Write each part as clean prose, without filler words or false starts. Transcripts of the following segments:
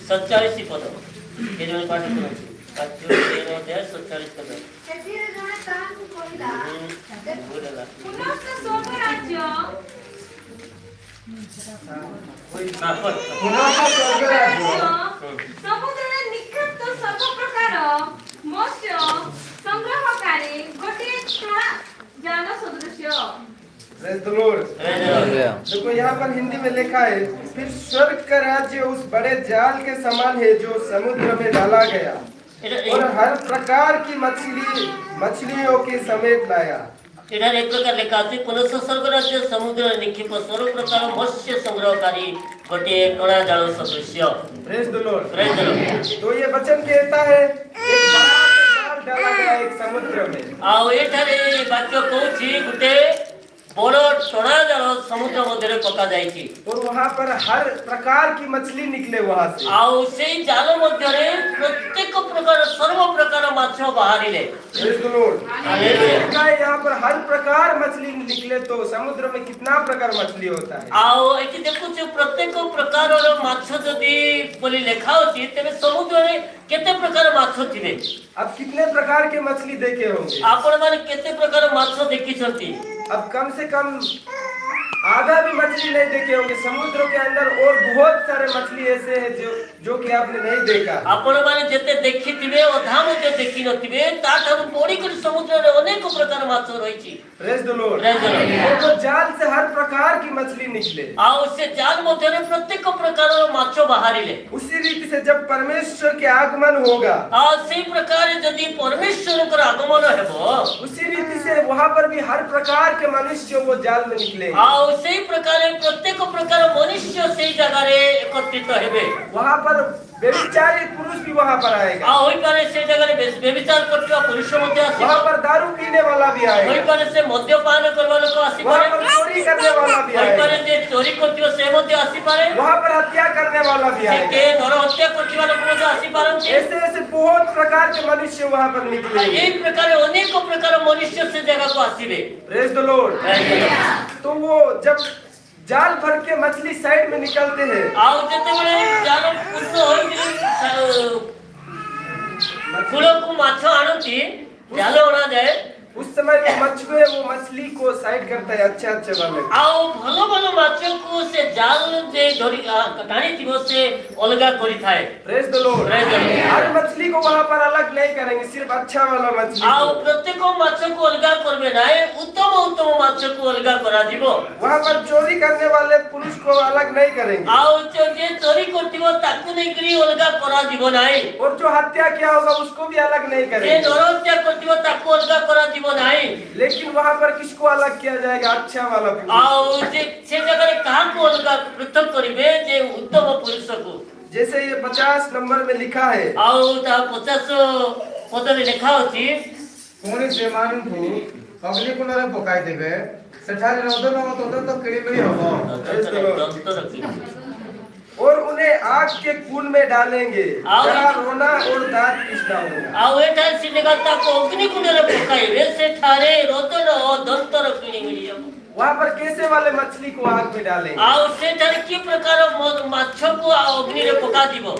47 पद के जो पाठ करछि काच्य 13 अध्याय 47 पद ସେଥିରେ ଜଣେ ତାହାକୁ କହିଲା बोलला ପୁନଶ୍ଚ ସ୍ୱର୍ଗ ରାଜ୍ୟ ସମୁଦ୍ରରେ ନିକ୍ଷିପ୍ତ ସବୁ ପ୍ରକାର ମତ୍ସ୍ୟ ସଂଗ୍ରହକାରୀ ଗୋଟିଏ ଟଣା ଜାଲ ସଦୃଶ୍ୟ। Praise the Lord. देखो यहाँ पर हिंदी में लिखा है, फिर स्वर्ग का राज्य उस बड़े जाल के समान है जो समुद्र में डाला गया और हर प्रकार की मछलियों के समेत लाया। एठार एक प्रकार लिखा अछि पुनश्च स्वर्ग राज्य समुद्र निक्षिप सर्व प्रकार मत्स्य संग्रहकारी गोटे टोना जाल सदृश्य। Praise the Lord. Praise the Lord। तो ये वचन कहता है एक बड़ा जाल डाला गया एक समुद्र में। आउ एठारे वाक्य कहछि गुटे बड़ टोना जाल समुद्र मध्य पका जाइछि और वहाँ पर हर प्रकार की मछली निकले वहाँ से। आउ सेई जाल मध्य प्रत्येक प्रकार सर्व प्रकार माछ बाहरिले। Praise the Lord. हालेलुया। यहाँ पर हर प्रकार मछली निकले तो समुद्र में कितना प्रकार मछली होता है। आउ एठी देखुछ प्रत्येक प्रकार माछ जदि बोली लेखा होछि तबे समुद्र रे केते प्रकार माछ थिबे। अब कितने प्रकार के मछली देखे होंगे? आपण माने केते प्रकार माछ देखि छथि? अब कम से कम आधा भी मछली नहीं देखे होंगे। समुद्र के अंदर और बहुत सारे मछली ऐसे हैं जो कि आपने नहीं देखा। आपण माने जते देखिथिबे अधा मध्ये देखि नथिबे ता थारु बड़ी कर समुद्र रे अनेक प्रकार माछ रहिछि। Praise the Lord. Praise the Lord. तो जाल से हर प्रकार की मछली निकले। आउ से जाल मध्ये रे प्रत्येक प्रकार माछ बाहरिले। उसी रीति से जब परमेश्वर के आगमन होगा आ से प्रकार यदि परमेश्वर कर आगमन हेबो उसी रीति से वहां पर भी हर प्रकार के मनुष्य वो जाल में निकले। आउ से प्रकार प्रत्येक प्रकार मनुष्य से जगह रे एकत्रित हेबे। वहां पर व्यभिचारी पुरुष भी वहां पर आएगा। आ होई पारे से जगह रे व्यभिचार करतो पुरुष मध्ये आसी। वहां पर दारू पीने वाला भी आएगा। होई पारे से मद्यपान करवा लोक आसी वहां पारे। पर चोरी करने वाला भी होई आएगा। पारे जे चोरी करतियो से मध्ये आसी पारे। वहां पर हत्या करने वाला भी से आएगा। के नर हत्या करतिवा लोक मध्ये आसी पारନ୍ତି। ऐसे ऐसे बहुत प्रकार के मनुष्य वहां पर निकले। एई प्रकार अनेक प्रकार मनुष्य से जगह को आसीबे। Praise the Lord. तो वो जब जाल भर के मछली साइड में निकलते हैं आउ जते बेले जाल पूर्ण होई फूलो को माछ आनती जाल ओना जाए उस समय वो मछुए वो मछली को साइड करता है अच्छे अच्छे वाले। आउ भलो भलो माछ को से जाल जे धरी टाणी थिबो से अलगा करी थाए। Praise the Lord. Praise the Lord. हर मछली को वहां पर अलग नहीं करेंगे, सिर्फ अच्छा वाला मछली। आउ प्रत्येक माछ को अलगा करबे नाय उत्तम उत्तम माछ को अलगा करा दिबो। वहां पर चोरी करने वाले पुरुष को अलग नहीं करेंगे। आउ जे चोरी करतिबो ताकू नै करी अलगा करा दिबो नाय। और जो हत्या किया होगा उसको भी अलग नहीं जे करेंगे। नर हत्या करतिबो ताकू अलगा करा दिबो नाय। लेकिन वहां पर किसको अलग किया जाएगा? अच्छा वाला पुरुष। आउ जे से जगह रे कहां को अलगा पृथक करिवे जे उत्तम पुरुष को। जैसे ये 50 नंबर में लिखा है आउ ता 50 पद रे लिखा होची पुणी सेमानंकु अग्निकुंडरे पकाई देबे सेठारे रदन तदन तो किळिमिळि हबो। और उन्हें आग के कुंड में डालेंगे जहाँ रोना और दांत पिसना होगा। आउ एठा से निकलता को अग्नि कुंड रे पकाइबे सेठारे रोदन दंतर किळिमिळि हबो। वहाँ पर कैसे वाले मछली को आग में डालेंगे? आउ सेठारे की प्रकार माछ को अग्नि रे पका दिबो।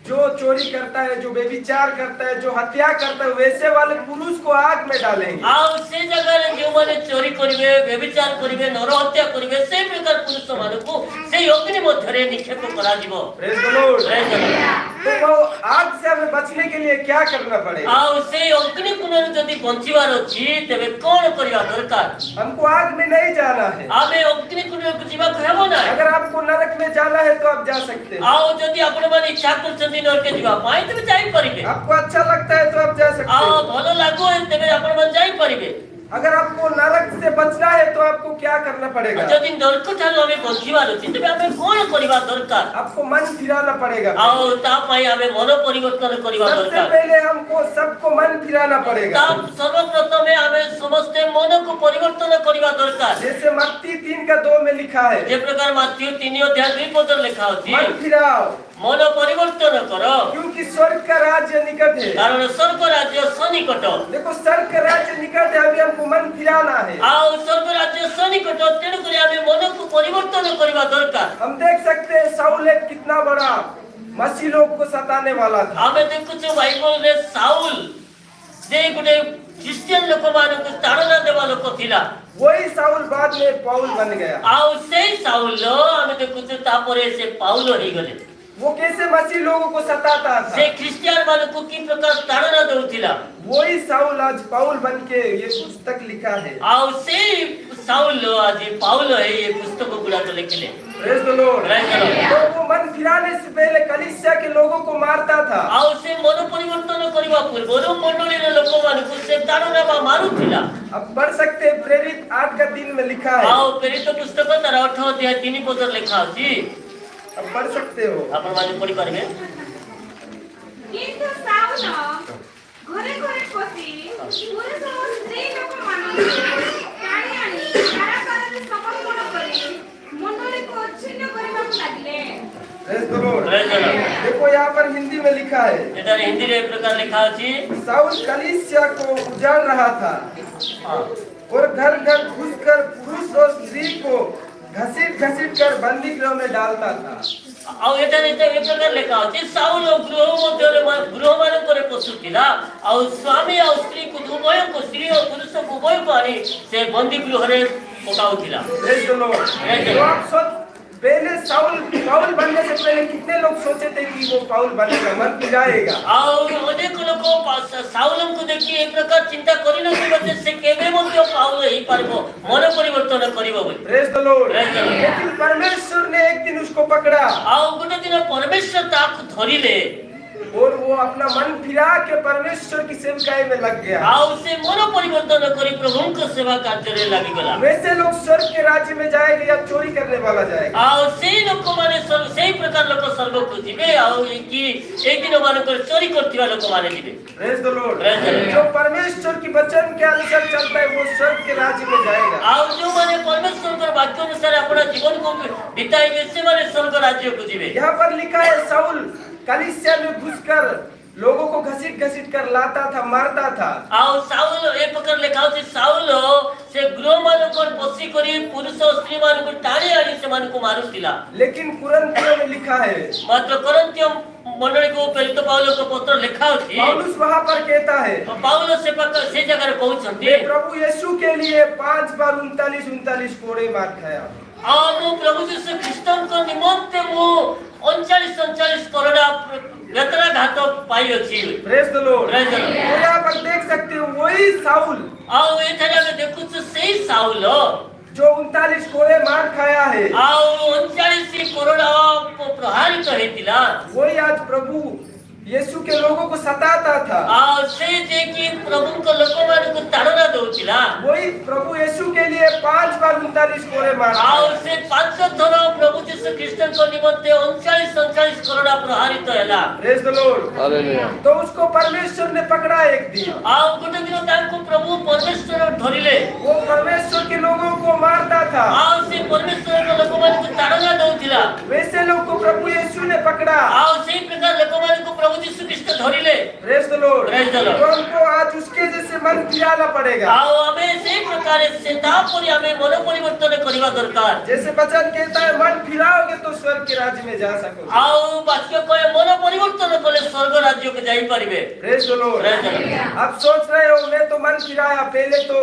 जो चोरी करता है, जो व्यभिचार करता है, जो हत्या करता है, वैसे वाले पुरुष को आग में डालेंगे। आउ से जगह रे जो माने चोरी करिवे व्यभिचार करिवे नर हत्या करिवे से प्रकार पुरुष मानको से अग्नि मध्य रे निक्षेप करा दिबो। Praise the Lord. Praise the Lord. तो वो आग से हमें बचने के लिए क्या करना पड़ेगा? आउ से अग्नि कुंड रे जदी बंचिवार अछि तबे कोन करिया दरकार? हमको आग में नहीं जाना है। आबे अग्नि कुंड रे जीवा कहबो ना। अगर आपको नरक में जाना है तो आप जा सकते हैं। आउ जदी आपण माने इच्छा करछन नरक के जीवा पाई तबे जाई परिबे। आपको अच्छा लगता है तो आप जा सकते आउ हैं। भलो लागो तबे आपण माने जाई परिबे। अगर आपको नरक से बचना है तो आपको क्या करना पड़ेगा? जदी नरक ठालो हमें बंचिवार अछि तबे हमें कोन करिवा दरकार? आपको मन फिराना पड़ेगा। आउ ता पई हमें मन परिवर्तन करिवा सबसे दरकार। पहले हमको सबको मन फिराना पड़ेगा। ता सर्वप्रथम हमें समस्त मन को परिवर्तन करिवा दरकार। जैसे मत्ती 3:2 में लिखा है, जे प्रकार मत्ती 3 अध्याय 2 पद लिखा अछि मन फिराओ मन परिवर्तन करो क्योंकि स्वर्ग का राज्य निकट है। कारण स्वर्ग राज्य सनिकट। देखो स्वर्ग का राज्य निकट है, अभी हमको को मन फिराना है। आउ स्वर्ग राज्य सनिकट तेणु करी आमे मन को परिवर्तन करबा दरकार। हम देख सकते हैं साउल एक कितना बड़ा मसीह लोग को सताने वाला था। आमे देखुछु बाइबल रे साउल जे गुटे क्रिश्चियन लोक मान को ताड़ना देवा लोक थिला। वही साउल बाद में पाउल बन गया। आउ सेई साउल आमे देखुछु तापरे से पाउल होई गले। वो कैसे मसीह लोगों को सताता था, से क्रिश्चियन मान को की प्रकार ताड़ना देउथिला। वही साउल आज पाउल बन के ये पुस्तक लिखा है। आउ सेई साउल आज पाउल है ये पुस्तक गुड़ा तो लिखले। Praise the Lord. Praise the Lord. तो वो मन फिराने से पहले कलीसिया के लोगों को मारता था। आउ से मन परिवर्तन करबा पूर्व मंडली रे लोक मान को से ताड़ना बा मारुथिला। अब पढ़ सकते हैं प्रेरित 8 का 3 में लिखा है। आउ प्रेरित पुस्तक तार 8 अध्याय 3 पद लिखा अछि। अब पढ़ सकते हो। आपण माने पढ़ी पारबे। কিন্তু সাউল ঘরে ঘরে পশি পুরুষ ও স্ত্রী লোক মানুষ টানি আনি কারাগারে সমর্পণ করে মণ্ডলীকে ছিন্ন করিବାକୁ ଲାଗିଲେ। Praise the Lord. Praise the Lord. देखो यहाँ पर हिंदी में लिखा है। एटा हिंदी रे प्रकार लिखा अछि। साउल कलीसिया को उजाड़ रहा था और घर घर घुसकर पुरुष और स्त्री को घसीट घसीट कर बंदी गृह में डालता था। आउ एटा रे एक प्रकार लिखा अछि साउल गृह मध्य रे गृह मान करे पसुतिला। आउ स्वामी और स्त्री को उभय को स्त्री और पुरुष को उभय को आनी से बंदी गृह रे पकाउतिला। Praise the Lord. तो आप सोच पहले पाउल बनने से पहले कितने लोग सोचे थे कि वो पाउल बनेगा, मन फिराएगा। आउ अनेक लोक साउल को देखि एक प्रकार चिंता करि न कि से केबे मध्य पाउल ही पारबो मन परिवर्तन करिवो बोली। Praise the Lord. Praise the Lord. लेकिन परमेश्वर ने एक दिन उसको पकड़ा आउ गोटे दिन परमेश्वर ताक धरिले और वो अपना मन फिरा के परमेश्वर की सेवकाई में लग गया। आउ से मन परिवर्तन करी प्रभु को सेवा कार्य रे लागि गला। वैसे लोग स्वर्ग के राज्य में जाएंगे या चोरी करने वाला जाएगा। आउ से लोक माने सेही प्रकार लोक स्वर्ग को जिबे आउ कि एक दिन मान कर चोरी करथिवा लोक माने जिबे। Praise the Lord. Praise the Lord. जो परमेश्वर की वचन के अनुसार चलता है वो स्वर्ग के राज्य में जाएगा। आउ जो माने परमेश्वर के वाक्य अनुसार अपना जीवन को बिताएंगे से माने स्वर्ग राज्य को जिबे। यहाँ पर लिखा है साउल कलीसिया में घुसकर लोगों को घसीट घसीट कर लाता था, मारता था। आउ साउल ए प्रकार लिखा अछि साउल से गृह मान को पसी करी पुरुष और स्त्री मान को टाणी आनी से मान को मारुतिला। लेकिन कुरिन्थियों में लिखा है, मात्र कोरिन्थियों मंडली को प्रेरित पाउल को पत्र लिखा अछि। पौलुस वहां पर कहता है पाउल से पक्का से जगह रे पहुंचंती मैं प्रभु यीशु के लिए 5 बार 39 कोड़े मार खाया। आउ प्रभु यीशु ख्रिस्टन को निमंते मु 39 करोड़ा वेतरा घात पाई अछि। Praise the Lord. Praise the Lord. तो यहाँ पर देख सकते हो वही साउल आउ एथरा में देखु छ सेही साउल जो 39 कोड़े मार खाया है, आउ 39 करोड़ा प्रहारित हेतिला। वही आज प्रभु यीशु के लोगों को सताता था। आउ से जे कि प्रभु को लोक मान को ताड़ना दउतिला। वही प्रभु यीशु के लिए 5 बार 39 कोड़े मार आउ से 5 थर प्रभु यीशु ख्रिस्टन को निमंते 39 करोड़ा प्रहारित हैला। Praise the Lord. हालेलुया। तो उसको परमेश्वर ने पकड़ा एक दिन। आउ गोटे दिन ताको प्रभु परमेश्वर धरिले। वो परमेश्वर के लोगों को मारता था। आउ से परमेश्वर को लोक मान को ताड़ना दउतिला। वैसे लोग को प्रभु यीशु ने पकड़ा। आउ से प्रकार लोक मान को प्रभु यीशु ख्रिस्ट धरिले। Praise the Lord. Praise the Lord. तो हमको आज उसके जैसे मन फिराना पड़ेगा। आउ हमें से प्रकार से तापरि हमें मन परिवर्तन करबा दरकार। जैसे वचन कहता है मन फिराओगे तो स्वर्ग के राज्य में जा सकोगे। आउ वाक्य कहे मन परिवर्तन कले स्वर्ग राज्य को जाई परिबे। Praise the Lord. Praise the Lord. आप सोच रहे हो मैं तो मन फिराया, पहले तो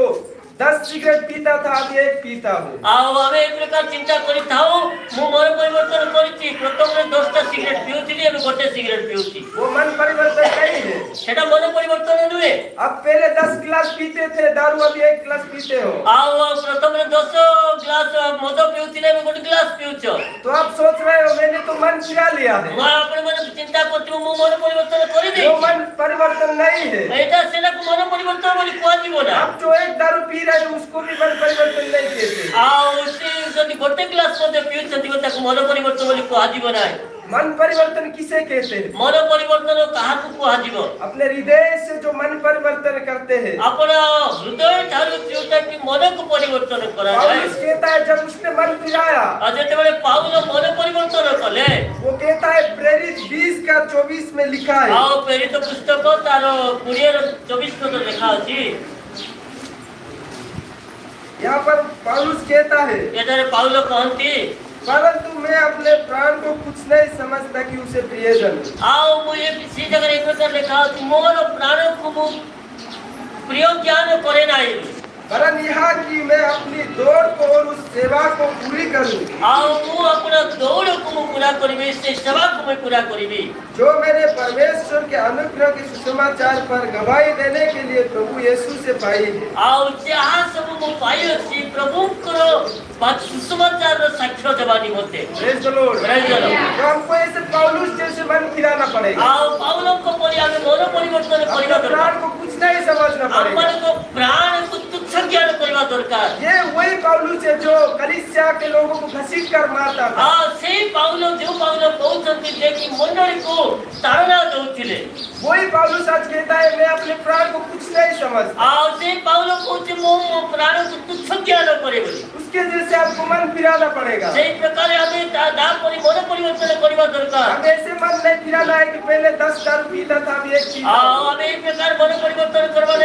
10 सिगरेट पीता था, अब 1 पीता हूँ। आउ हमें एक प्रकार चिंता करि थाओ मु मन परिवर्तन करिछि प्रथम रे 10टा सिगरेट पिउथिली अब गोटे सिगरेट पिउछि। वो मन परिवर्तन नहीं है। सेटा मन परिवर्तन नुहे। अब पहले 10 गिलास पीते थे दारू, अब 1 गिलास पीते हो। आउ प्रथम रे 10 ग्लास मद पिउथिले अब गोटे ग्लास पिउछ। तो आप सोच रहे हो मैंने तो मन फिरा लिया है। मु आपण मन चिंता करथि मु मन परिवर्तन करि दे। वो मन परिवर्तन नहीं है। एटा सेना को मन परिवर्तन बोली कोआ जीवो ना। आप जो एक दारू पी रहे हो उसको भी मन परिवर्तन नहीं कहते। आउ से जदि गोटे ग्लास मद पिउछथि ताको मन परिवर्तन बोली कोआ जीवो ना। मन परिवर्तन किसे कहते हैं? मन परिवर्तन कहा को कोआ जीवो? अपने हृदय से जो मन परिवर्तन करते हैं। आपण हृदय ठारू जोटा कि मन को परिवर्तन करा जाय। पौलुस कहता है जब उसने मन फिराया, अजेते बेले पाउल मन परिवर्तन कले। वो कहता है प्रेरित 20 का 24 में लिखा है। आउ प्रेरित पुस्तक तार 20 24 पद लिखा अछि। यहाँ पर पौलुस कहता है, ଏଠାରେ ପାଉଲ କହନ୍ତି परंतु मैं अपने प्राण को कुछ नहीं समझता कि उसे प्रियजन हूं। ଆଉ ମୁଁ ସେ ଜାଗାରେ ଏ ପ୍ରକାର ଲେଖା ଅଛି ମୋର ପ୍ରାଣକୁ ମୁଁ ପ୍ରିୟ ଜ୍ଞାନ କରେ ନାହିଁ वरन यहाँ की मैं अपनी दौड़ को और उस सेवा को पूरी करूं ଆଉ ମୁଁ अपना ଦୌଡ଼କୁ ମୁଁ पूरा କରିବି ସେ ସେବାକୁ ମୁଁ पूरा କରିବି जो मैंने परमेश्वर के अनुग्रह के सुसमाचार पर गवाही देने के लिए प्रभु यीशु से पाई है। ଆଉ ଯାହା ସବୁ ମୁଁ ପାଇଅଛି ପ୍ରଭୁଙ୍କର ସୁସମାଚାରର ସାକ୍ଷ୍ୟ ଦେବା ନିମନ୍ତେ। Praise the Lord। Praise the Lord। तो हमको ऐसे पौलुस जैसे मन फिराना पड़ेगा। ଆଉ ପାଉଲଙ୍କ ପରି ଆମେ ମନ ପରିବର୍ତ୍ତନ କରିବା अपने ଦରକାର। प्राण को कुछ नहीं समझना पड़ेगा। ଆମମାନଙ୍କ ପ୍ରାଣକୁ ତୁଚ୍ଛ ଜ୍ଞାନ କରିବା ଦରକାର। ये वही पौलुस है जो कलीसिया के लोगों को घसीट कर मारता था। ସେଇ ପାଉଲ ଯୋଉ ପାଉଲ କହୁଛନ୍ତି ଯେ କି ମଣ୍ଡଳୀକୁ ତାଡ଼ନା ଦଉଥିଲେ वही पौलुस आज कहता है मैं अपने प्राण को कुछ नहीं समझता। ଆଉ ସେଇ ପାଉଲ କହୁଛି ମୁଁ ମୋ ପ୍ରାଣକୁ ତୁଚ୍ଛ ଜ୍ଞାନ କରେ ବୋଲି। उसके जैसे आपको मन फिराना पड़ेगा। ସେଇ ପ୍ରକାର ଆମେ ତା ପରି ମନ ପରିବର୍ତ୍ତନ କରିବା ଦରକାର। हमें ऐसे मन नहीं फिराना है कि पहले 10 दारू पीता था अभी 1 पीता हूं। ଆଉ ଆମେ ଏଇ ପ୍ରକାର ମନ ପରିବର୍ତ୍ତନ କରିବା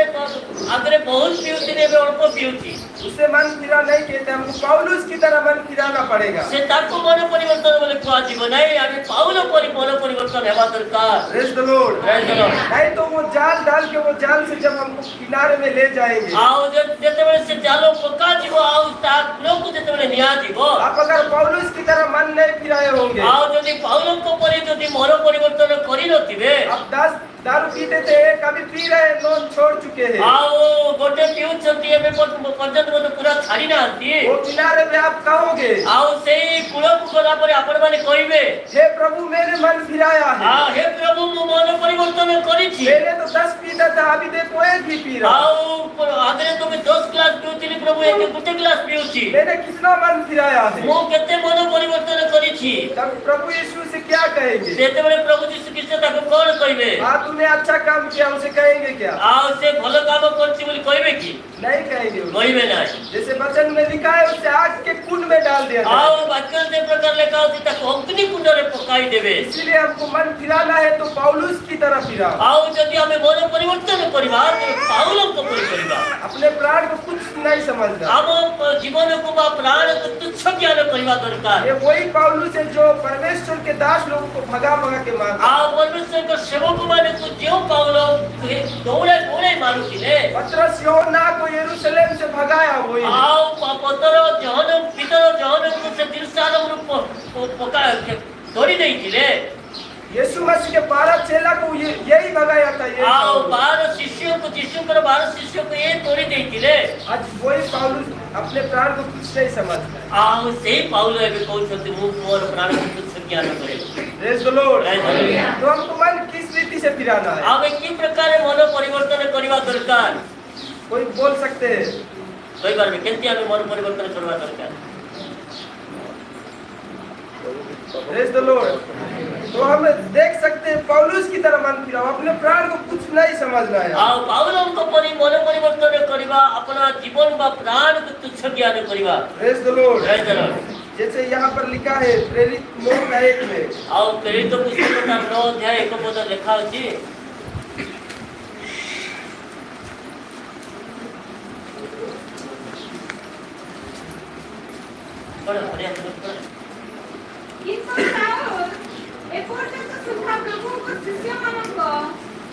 ଆଗରେ ବହୁତ ପିଉଥିଲି ଏବେ ଅଳ୍ପ ପିଉଛି। उससे मन फिरा नहीं कहते, हमको पौलुस की तरह मन फिराना पड़ेगा। ସେ ତାକୁ ମନ ପରିବର୍ତ୍ତନ ବୋଲି କୁହାଯିବ ନାହିଁ ଆମେ ପାଉଲ ପରି ମନ ପରିବର୍ତ୍ତନ ହେବା ଦରକାର। Praise the Lord। Praise the Lord। नहीं तो वो जाल डाल के वो जाल से जब हमको किनारे में ले जाएंगे, ଆଉ ଯେତେବେଳେ ସେ ଜାଲ ପକାଯିବ ଆଉ ତା କୂଳକୁ ଯେତେବେଳେ ନିଆଯିବ आप अगर पौलुस की तरह मन नहीं फिराए होंगे, ଆଉ ଯଦି ପାଉଲଙ୍କ ପରି ଯଦି ମନ ପରିବର୍ତ୍ତନ କରିନଥିବେ आप 10 दारू पीते थे, कभी पी रहे हैं, लोग छोड़ चुके हैं, ଆଉ ଗୋଟେ ପିଉଛନ୍ତି ଏବେ ପର୍ଯ୍ୟନ୍ତ ମଧ୍ୟ ପୁରା ଛାଡି ନାହାନ୍ତି वो किनारे में आप कहोगे ଆଉ ସେଇ କୂଳକୁ ଗଲା ପରେ ଆପଣମାନେ କହିବେ हे प्रभु मैंने मन फिराया है। ହେ ପ୍ରଭୁ ମୁଁ ମନ ପରିବର୍ତ୍ତନ କରିଛି पहले तो 10 पीता था, अभी देखो 1 भी पी रहा हूं। ଆଉ ଆଗରେ ତମେ 10 ଗ୍ଲାସ ପିଉଥିଲି ପ୍ରଭୁ ଏବେ ଗୋଟେ ଗ୍ଲାସ ପିଉଛି मैंने कितना मन फिराया है। ମୁଁ କେତେ ମନ ପରିବର୍ତ୍ତନ କରିଛି। तब प्रभु यीशु से क्या कहेंगे? ସେତେବେଳେ ପ୍ରଭୁ ଯୀଶୁ ଖ୍ରୀଷ୍ଟ ତାକୁ କଣ କହିବେ हाँ तूने अच्छा काम किया, उसे कहेंगे क्या? ଆଉ ସେ ଭଲ କାମ କରିଛି ବୋଲି କହିବେ କି नहीं कहेंगे उसे। କହିବେ ନାହିଁ। जैसे वचन में लिखा है उसे आग के कुंड में डाल दिया जाए। ଆଉ ବାକ୍ୟରେ ସେ ପ୍ରକାର ଲେଖା ଅଛି ତାକୁ ଅଗ୍ନି କୁଣ୍ଡରେ ପକାଇ ଦେବେ। इसीलिए हमको मन फिराना है तो पौलुस की तरह फिराओ। ଆଉ ଯଦି ଆମେ ମନ ପରିବର୍ତ୍ତନ କରିବା ତେବେ ପାଉଲଙ୍କ ପରି କରିବା। अपने प्राण को कुछ नहीं समझना। ଆମ ଜୀବନକୁ ବା ପ୍ରାଣକୁ ତୁଚ୍ଛ ଜ୍ଞାନ କରିବା ଦରକାର। ये वही पौलुस है जो परमेश्वर के दास लोगों को भगा भगा के मारता। ଆଉ ପରମେଶ୍ୱରଙ୍କ ସେବକମାନଙ୍କୁ ଯେଉଁ ପାଉଲ ଦୌଡ଼ାଇ ମାରୁଥିଲେ पतरस यूहन्ना को यरूशलेम से भगाया वही। ଆଉ ପିତର ଜହନକୁ ସେ ତିର୍ସାଲରୁ ଧରି ଦେଇଥିଲେ यीशु मसीह के 12 चेला को यही भगाया था। ये ଆଉ 12 ଶିଷ୍ୟଙ୍କୁ ଯୀଶୁଙ୍କର 12 ଶିଷ୍ୟଙ୍କୁ ଏ ଧରି ଦେଇଥିଲେ। आज वही पौलुस अपने प्राण को कुछ नहीं समझता। ଆଉ ସେଇ ପାଉଲ ଏବେ କହୁଛନ୍ତି ମୁଁ ମୋର ପ୍ରାଣକୁ ତୁଚ୍ଛ ଜ୍ଞାନ କରେ। Praise the Lord। Praise the Lord। तो हमको मन किस रीति से फिराना है? ଆମେ କି ପ୍ରକାର ମନ ପରିବର୍ତ୍ତନ କରିବା ଦରକାର कोई बोल सकते हैं? କହିପାରିବେ କେମିତି ଆମେ ମନ ପରିବର୍ତ୍ତନ କରିବା ଦରକାର? Praise the Lord। तो हम देख सकते हैं पौलुस की तरह मन फिराओ, अपने प्राण को कुछ नहीं समझना है। ଆଉ ପାଉଲଙ୍କ ପରି ମନ ପରିବର୍ତ୍ତନ କରିବା ଆପଣା ଜୀବନ ବା ପ୍ରାଣକୁ ତୁଚ୍ଛ ଜ୍ଞାନ କରିବା। Praise the Lord। Praise the Lord। जैसे यहाँ पर लिखा है प्रेरित 9:1 में, ଆଉ ପ୍ରେରିତ ପୁସ୍ତକ 9 ଅଧ୍ୟାୟ 1 ପଦ ଲେଖା ଅଛି କିନ୍ତୁ ସାଉଲ ଏପର୍ଯ୍ୟନ୍ତ ସୁଦ୍ଧା ପ୍ରଭୁଙ୍କ ଶିଷ୍ୟମାନଙ୍କ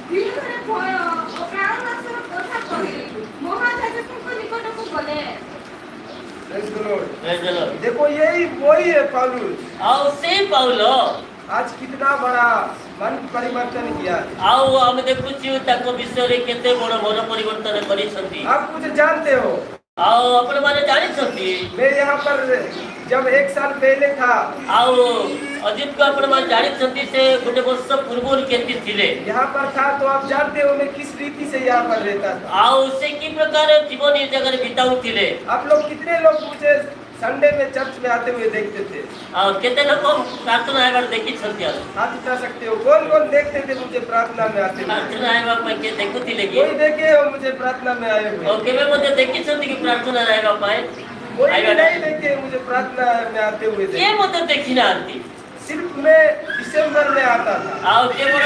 ବିରୁଦ୍ଧରେ ଭୟ ଓ ପ୍ରାଣନାଶର କଥା କହି ମହାଯାଜକଙ୍କ ନିକଟକୁ ଗଲେ। Praise the Lord। Praise the Lord। देखो यही वही है पौलुस। ଆଉ ସେଇ ପାଉଲ आज कितना बड़ा मन परिवर्तन किया है। ଆଉ ଆମେ ଦେଖୁଛୁ ତାଙ୍କ ବିଷୟରେ କେତେ ବଡ଼ ମନ ପରିବର୍ତ୍ତନ କରିଛନ୍ତି। आप मुझे जानते हो, ଆଉ ଆପଣମାନେ ଜାଣିଛନ୍ତି मैं यहाँ पर जब 1 साल पहले था, ଆଉ ଅଜିତକୁ ଆପଣମାନେ ଜାଣିଛନ୍ତି ସେ ଗୋଟେ ବର୍ଷ ପୂର୍ବରୁ କେମିତି ଥିଲେ। यहाँ पर था तो आप जानते हो मैं किस रीति से यहाँ पर रहता था। ଆଉ ସେ କି ପ୍ରକାର ଜୀବନ ଏ ଜାଗାରେ ବିତାଉଥିଲେ। आप लोग कितने लोग मुझे संडे में चर्च में आते हुए देखते थे? ଆଉ କେତେ ଲୋକ ପ୍ରାର୍ଥନା ହେବାର ଦେଖିଛନ୍ତି। ଆଉ हाथ उठा सकते हो? कौन कौन देखते थे मुझे प्रार्थना में आते हुए? ପ୍ରାର୍ଥନା ହେବା ପାଇଁ କିଏ ଦେଖୁଥିଲେ କି? कोई देखे हो मुझे प्रार्थना में आए हुए? ଆଉ କେବେ ମଧ୍ୟ ଦେଖିଛନ୍ତି କି ପ୍ରାର୍ଥନା ହେବା ପାଇଁ? कोई भी नहीं देखे मुझे प्रार्थना में आते हुए କିଏ ମଧ୍ୟ ଦେଖି ନାହାନ୍ତି। सिर्फ मैं दिसंबर में आता था। ଆଉ କେବଳ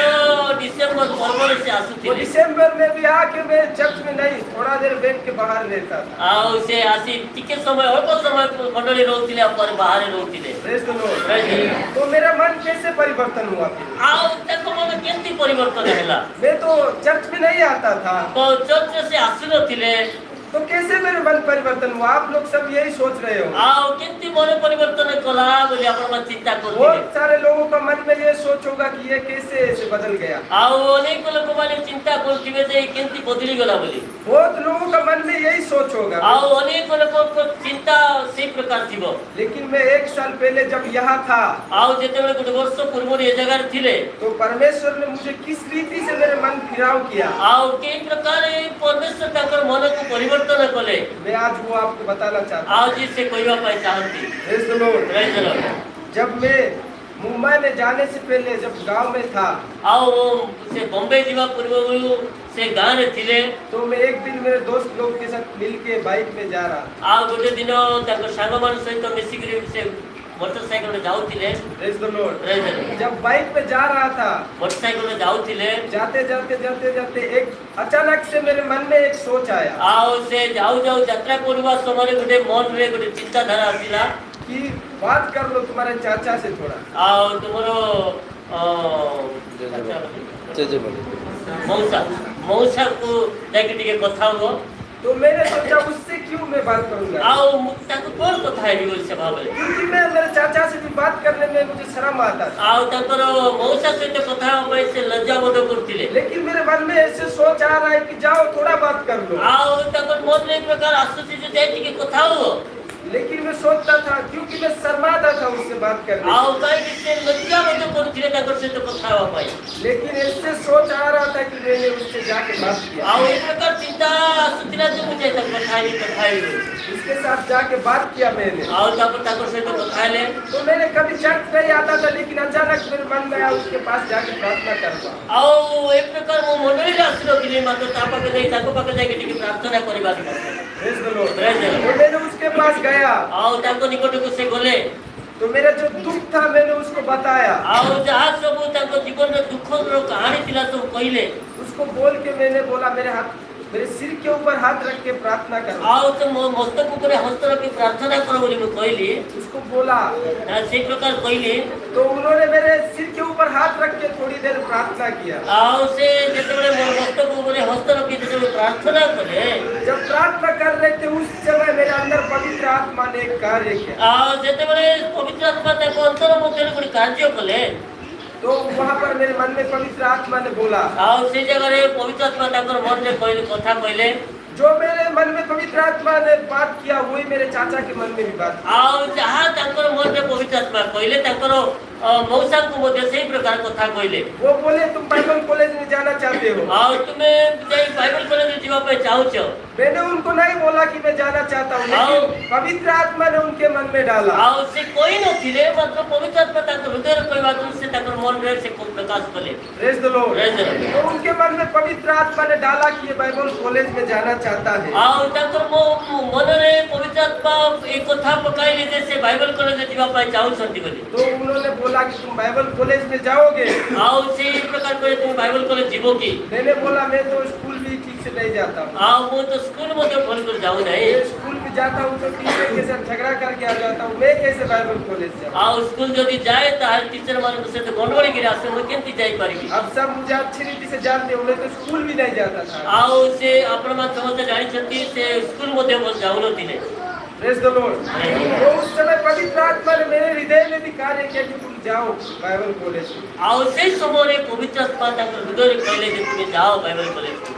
डिसेंबर पर्व से वो आसुथिले दिसंबर में भी आके मैं चर्च में नहीं, थोड़ा देर बैठ के बाहर रहता था। आउ से आसी टिके समय अल्प समय मंडली रहउथिले पर बाहर रहउथिले। Praise the Lord। Praise the Lord। तो मेरा मन कैसे परिवर्तन हुआ फिर? आउ तक मन केंती परिवर्तन हैला। मैं तो चर्च में नहीं आता था, तो चर्च से आसुनथिले तो कैसे मेरे मन परिवर्तन हुआ? आप लोग सब यही सोच रहे हो। आउ केंती मन परिवर्तन कला बोली आपण मन चिंता करथिले। बहुत सारे लोगों का मन में ये सोच होगा कि ये कैसे ऐसे बदल गया। आउ अनेक लोक माने चिंता करथिबे जे केंती बदली गला बोली। बहुत लोगों का मन में यही सोच होगा। आउ अनेक लोक को चिंता से प्रकार थिबो। लेकिन मैं 1 साल पहले जब यहाँ था, आउ जेतेबेले गुटे वर्ष पूर्व ये जगह थिले तो परमेश्वर ने मुझे किस रीति से मेरे मन फिराव किया, आउ के प्रकार परमेश्वर ताकर मन को परिवर्तन कले मैं आज वो आपको बताना चाहता आउ जी से कोइबा पाई चाहती। हूँ। Praise the Lord। Praise the Lord। जब मैं मुंबई में जाने से पहले जब गांव में था, आउ से बॉम्बे जीवा पूर्व से गाँव रे थिले तो मैं एक दिन मेरे दोस्त लोग के साथ मिलके बाइक में जा रहा था। आउ गोटे दिन ताकर सांग मान सहित मिसिकरी से मोटरसाइकिल में जाउथिले। Praise the Lord। Praise the Lord। जब बाइक पे जा रहा था, मोटरसाइकिल में जाउथिले जाते जाते एक अचानक से मेरे मन में एक सोच आया आउ से जाऊ यात्रा करबा समय गोटे मन रे गोटे चिंता धारा आसिला कि बात कर लो तुम्हारे चाचा से थोड़ा। आउ तुमरो मौसा को जाके टिके कथा हो। तो मैंने सोचा उससे क्यों मैं बात करूंगा, आउ ताको कोन कथा है बोल से भाबले क्योंकि मैं मेरे चाचा से भी बात करने में मुझे शर्म आता था। आउ ताकर मौसा सहित कथा होबे से लज्जा बोध करथिले। लेकिन मेरे मन में ऐसे सोच आ रहा है कि जाओ थोड़ा बात कर लो। आउ ताकर मन में एक प्रकार आश्चर्य से जाय टिके कथा हो। लेकिन मैं सोचता था, क्योंकि मैं शर्माता था उससे बात करने आउ काई से लज्जा बोध करथिले ताकर से कथा हो पाई। लेकिन ऐसे सोच आ रहा था कि मैंने उससे जाके बात किया, आउ एक प्रकार चिंता सुतिला जो मुझे तक कथा ही उसके साथ जाके बात किया मैंने। आउ ताकर से तो कथा ले तो मैंने कभी चर्च नहीं आता था, लेकिन अचानक मेरे मन में आया उसके पास जाके प्रार्थना करवा। आउ एक प्रकार वो मंडली आसिलो कि मात्र तापा के जाई ताको पाके जाके टिके प्रार्थना करबा के। Praise the Lord। Praise the Lord। तो मैंने उसके पास गया, आउ ताको निकट को से गले तो मेरा जो दुख था मैंने उसको बताया। आउ जहाँ सब ताको जीवन में दुख रो कहानी थिला सब कहिले उसको बोल के मैंने बोला मेरे सिर के ऊपर हाथ रख के प्रार्थना करो। आउ तो मस्तक ऊपर हस्त रख के प्रार्थना करो बोली मैं कहली। उसको बोला, से प्रकार कहली तो उन्होंने मेरे सिर के ऊपर हाथ रख के थोड़ी देर प्रार्थना किया। आउ से जेतेबेले मोर मस्तक ऊपर हस्त रख के जेतेबेले प्रार्थना करे जब प्रार्थना कर रहे थे उस समय मेरे अंदर पवित्र आत्मा ने एक कार्य किया। आउ जेतेबेले पवित्र आत्मा ताको अंतर मध्य कोई कार्य कले तो वहाँ पर मेरे मन में पवित्र आत्मा ने बोला, आउ से जगह रे पवित्र आत्मा ताकर मन में कहले कथा कहले जो मेरे मन में पवित्र आत्मा ने बात किया वही मेरे चाचा के मन में भी बात किया। आउ जहाँ ताकर मन में पवित्र आत्मा कहले ताकर मौसा को मध्य सही प्रकार कथा कहले। वो बोले तुम बाइबल कॉलेज में जाना चाहते हो। आउ तुम्हें जाई बाइबल कॉलेज में जीवा पे चाहूछो। मैंने उनको नहीं बोला कि मैं जाना चाहता हूँ, लेकिन पवित्र आत्मा ने उनके मन में डाला। आउ से कोई न थिले मात्र पवित्र आत्मा ताकर हृदय रे कहबा से ताकर मन रे से को प्रकाश कले। Praise the Lord. Praise the Lord। तो उनके मन में पवित्र आत्मा ने डाला कि ये बाइबल कॉलेज में जाना चाहता है। आउ ताकर मन रे पवित्र आत्मा एक कथा पकाइले जे से बाइबल कॉलेज में जीवा पे चाहूछंती बोली। तो उन्होंने बोला कि तुम बाइबल कॉलेज में जाओगे। आउ से एक प्रकार करे तुम बाइबल कॉलेज जीवो की। मैंने बोला मैं तो स्कूल भी ठीक से नहीं जाता हूँ। आउ वो तो स्कूल में तो फोन कर जाऊ नहीं। मैं स्कूल भी जाता हूँ तो टीचर के साथ झगड़ा करके आ जाता हूँ, मैं कैसे बाइबल कॉलेज जाऊँ। आउ स्कूल जदि जाए तो हर टीचर मान से तो गड़बड़ी गिरा से मैं केंती जाई पारिबी। अब सब मुझे अच्छी रीति से जानते हो, मैं तो स्कूल भी नहीं जाता था। आउ से आपण मान समझ जानी छथि से स्कूल मध्ये बोल जाऊ नथिले। Praise the Lord. तो उस समय पवित्र आत्मा ने मेरे हृदय में भी कार्य किया कि तुम जाओ बाइबल कॉलेज। आउ से समय पवित्र आत्मा ताकर हृदय रे कहले जे तुम जाओ बाइबल कॉलेज।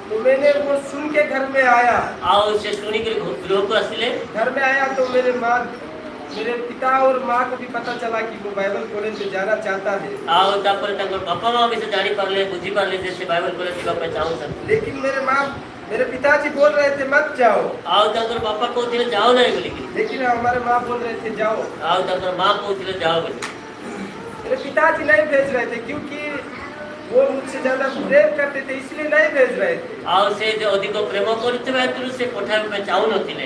तो मैंने वो सुन के घर में आया। आउ से सुनी के गृह को आसिले। घर में आया तो मेरे पिता और माँ को भी पता चला कि वो बाइबल कॉलेज में जाना चाहता है। आउ तापर ताकर पापा माँ भी से जानी पारले बुझी पारले जैसे बाइबल कॉलेज जीवा पे चाहू छथि। लेकिन मेरे पिताजी बोल रहे थे मत जाओ। आउ ताकर पापा कहथिले जाओ नहीं बोली। लेकिन हमारे माँ बोल रहे थे जाओ। आउ ताकर माँ कहथिले जाओ बोली। मेरे पिताजी नहीं भेज रहे थे क्योंकि वो मुझसे ज्यादा प्रेम करते थे, इसलिए नहीं भेज रहे थे। आउ से जो अधिक प्रेम करथिबा तुरु से पठाबे पे चाहू नथिले।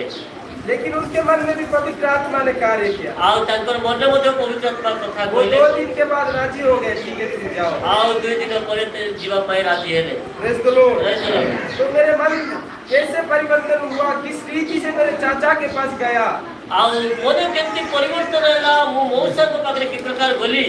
लेकिन उनके मन में भी पवित्र आत्मा ने कार्य किया। आउ तांकर मन मध्य पवित्र आत्मा कथा वो कहले 2 दिन के बाद राजी हो गए, ठीक है तुम जाओ। आउ 2 दिन पर जीवा पाए राजी हेले। Praise the Lord. Praise the Lord. तो मेरे मन कैसे परिवर्तन हुआ, किस रीति से मेरे चाचा के पास गया, आउ मोने केमती परिवर्तन होला मु मौसा को पाखरे कि प्रकार गली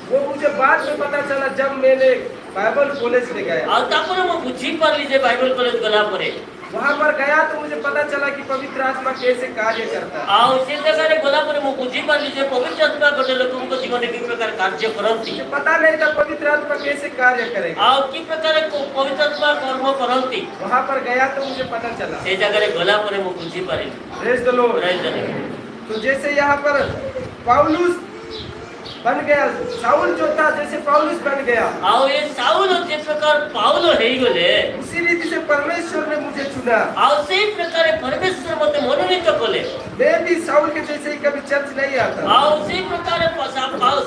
वो मुझे बाद में पता चला जब मैंने बाइबल कॉलेज में गया। आउ तापर मु बुझी पारली जे बाइबल कॉलेज गला परे वहां पर गया तो मुझे पता चला कि पवित्र आत्मा कैसे कार्य करता है। आउ से जगह रे गला परे मु बुझी पारली जे पवित्र आत्मा गोटे लोकन को जीवन के प्रकार कार्य करंती। मुझे पता नहीं था पवित्र आत्मा कैसे कार्य करेगा। आउ की प्रकार पवित्र आत्मा कर्म करंती वहां पर गया तो मुझे पता चला। से जगह रे गला परे मु बुझी पारली। Praise the Lord. Praise the Lord. तो जैसे यहाँ पर पौलुस बन गया, साउल जो था जैसे पौलुस बन गया, आउ ये साउल जे प्रकार पाउलो हेई गले उसी रीति से परमेश्वर ने मुझे चुना। आउ से प्रकार परमेश्वर मते मनोनीत कले। मैं भी साउल के जैसे ही कभी चर्च नहीं आता। आउ से प्रकार